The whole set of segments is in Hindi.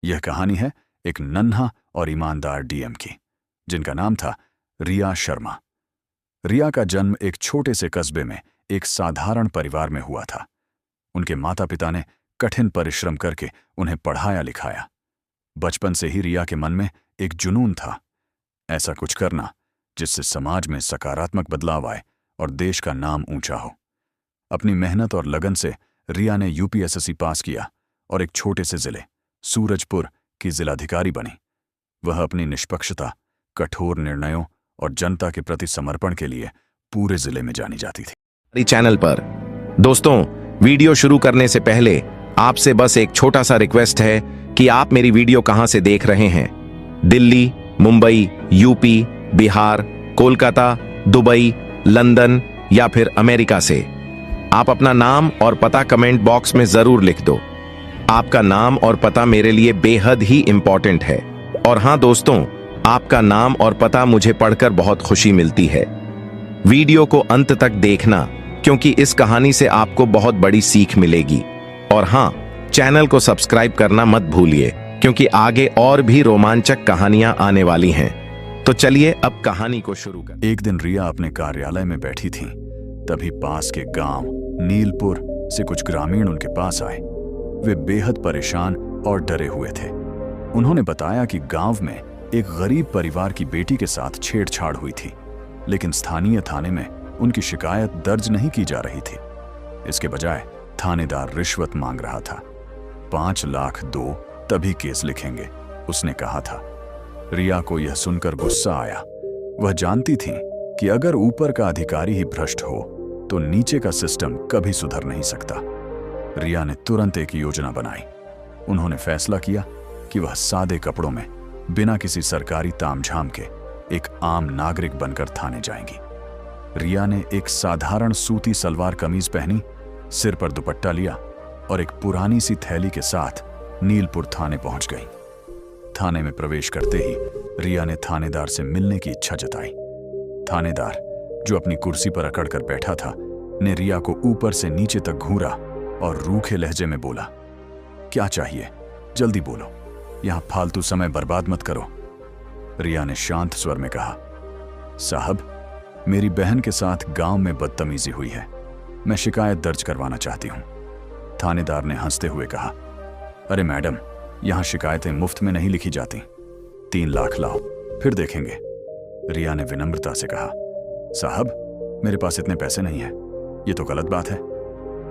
यह कहानी है एक नन्हा और ईमानदार डीएम की, जिनका नाम था रिया शर्मा। रिया का जन्म एक छोटे से कस्बे में एक साधारण परिवार में हुआ था। उनके माता पिता ने कठिन परिश्रम करके उन्हें पढ़ाया लिखाया। बचपन से ही रिया के मन में एक जुनून था, ऐसा कुछ करना जिससे समाज में सकारात्मक बदलाव आए और देश का नाम ऊंचा हो। अपनी मेहनत और लगन से रिया ने यूपीएसएससी पास किया और एक छोटे से जिले सूरजपुर की जिलाधिकारी बनी। वह अपनी निष्पक्षता, कठोर निर्णयों और जनता के प्रति समर्पण के लिए पूरे जिले में जानी जाती थी। चैनल पर दोस्तों, वीडियो शुरू करने से पहले आपसे बस एक छोटा सा रिक्वेस्ट है कि आप मेरी वीडियो कहां से देख रहे हैं। Delhi, Mumbai, UP, Bihar, Kolkata, Dubai, London या फिर अमेरिका से। आप अपना नाम और पता कमेंट बॉक्स में जरूर लिख दो। आपका नाम और पता मेरे लिए बेहद ही इंपॉर्टेंट है। और हां दोस्तों, आपका नाम और पता मुझे पढ़कर बहुत खुशी मिलती है। वीडियो को अंत तक देखना, क्योंकि इस कहानी से आपको बहुत बड़ी सीख मिलेगी। और हां, चैनल को सब्सक्राइब करना मत भूलिए, क्योंकि आगे और भी रोमांचक कहानियां आने वाली हैं। तो चलिए अब कहानी को शुरू करें। एक दिन रिया अपने कार्यालय में बैठी थी, तभी पास के गांव नीलपुर से कुछ ग्रामीण उनके पास आए। वे बेहद परेशान और डरे हुए थे। उन्होंने बताया कि गांव में एक गरीब परिवार की बेटी के साथ छेड़छाड़ हुई थी, लेकिन स्थानीय थाने में उनकी शिकायत दर्ज नहीं की जा रही थी। इसके बजाय थानेदार रिश्वत मांग रहा था। 5 लाख दो, तभी केस लिखेंगे, उसने कहा था। रिया को यह सुनकर गुस्सा आया। वह जानती थी कि अगर ऊपर का अधिकारी ही भ्रष्ट हो तो नीचे का सिस्टम कभी सुधर नहीं सकता। रिया ने तुरंत एक योजना बनाई। उन्होंने फैसला किया कि वह सादे कपड़ों में, बिना किसी सरकारी तामझाम के, एक आम नागरिक बनकर थाने जाएंगी। रिया ने एक साधारण सूती सलवार कमीज पहनी, सिर पर दुपट्टा लिया और एक पुरानी सी थैली के साथ नीलपुर थाने पहुंच गई। थाने में प्रवेश करते ही रिया ने थानेदार से मिलने की इच्छा जताई। थानेदार, जो अपनी कुर्सी पर अकड़कर बैठा था, ने रिया को ऊपर से नीचे तक घूरा और रूखे लहजे में बोला, क्या चाहिए? जल्दी बोलो, यहां फालतू समय बर्बाद मत करो। रिया ने शांत स्वर में कहा, साहब, मेरी बहन के साथ गांव में बदतमीजी हुई है, मैं शिकायत दर्ज करवाना चाहती हूं। थानेदार ने हंसते हुए कहा, अरे मैडम, यहां शिकायतें मुफ्त में नहीं लिखी जाती। 3 लाख लाओ, फिर देखेंगे। रिया ने विनम्रता से कहा, साहब, मेरे पास इतने पैसे नहीं है, ये तो गलत बात है।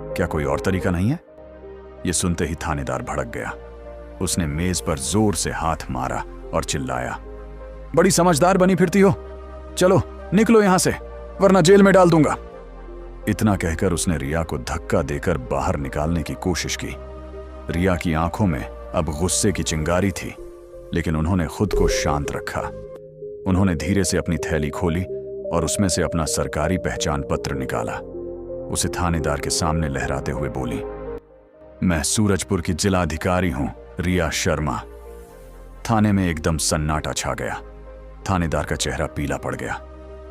क्या कोई और तरीका नहीं है? ये सुनते ही थानेदार भड़क गया। उसने मेज पर जोर से हाथ मारा और चिल्लाया, बड़ी समझदार बनी फिरती हो, चलो निकलो यहां से, वरना जेल में डाल दूंगा। इतना कहकर उसने रिया को धक्का देकर बाहर निकालने की कोशिश की। रिया की आंखों में अब गुस्से की चिंगारी थी, लेकिन उन्होंने खुद को शांत रखा। उन्होंने धीरे से अपनी थैली खोली और उसमें से अपना सरकारी पहचान पत्र निकाला। उसे थानेदार के सामने लहराते हुए बोली, मैं सूरजपुर की जिलाधिकारी हूं, रिया शर्मा। थाने में एकदम सन्नाटा छा गया। थानेदार का चेहरा पीला पड़ गया,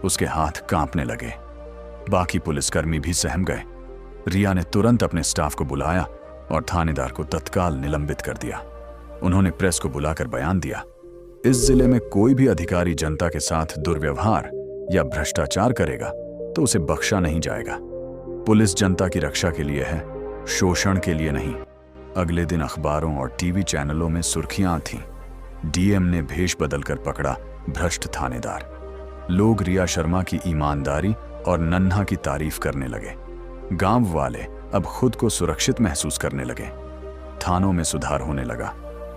उसके हाथ कांपने लगे। बाकी पुलिसकर्मी भी सहम गए। रिया ने तुरंत अपने स्टाफ को बुलाया और थानेदार को तत्काल निलंबित कर दिया। उन्होंने प्रेस को बुलाकर बयान दिया, इस जिले में कोई भी अधिकारी जनता के साथ दुर्व्यवहार या भ्रष्टाचार करेगा तो उसे बख्शा नहीं जाएगा। पुलिस जनता की रक्षा के लिए है, शोषण के लिए नहीं। अगले दिन अखबारों और टीवी चैनलों में सुर्खियां थीं, डीएम ने भेष बदलकर पकड़ा भ्रष्ट थानेदार। लोग रिया शर्मा की ईमानदारी और नन्हा की तारीफ करने लगे। गांव वाले अब खुद को सुरक्षित महसूस करने लगे। थानों में सुधार होने लगा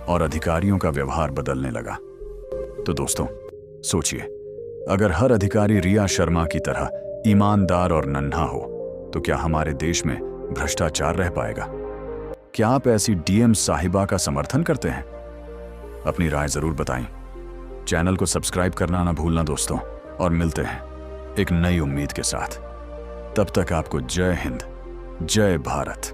और अधिकारियों का व्यवहार बदलने लगा। तो दोस्तों, सोचिए, अगर हर अधिकारी रिया शर्मा की तरह ईमानदार और नन्हा हो तो क्या हमारे देश में भ्रष्टाचार रह पाएगा? क्या आप ऐसी डीएम साहिबा का समर्थन करते हैं? अपनी राय जरूर बताएं। चैनल को सब्सक्राइब करना ना भूलना दोस्तों, और मिलते हैं एक नई उम्मीद के साथ। तब तक आपको जय हिंद, जय भारत।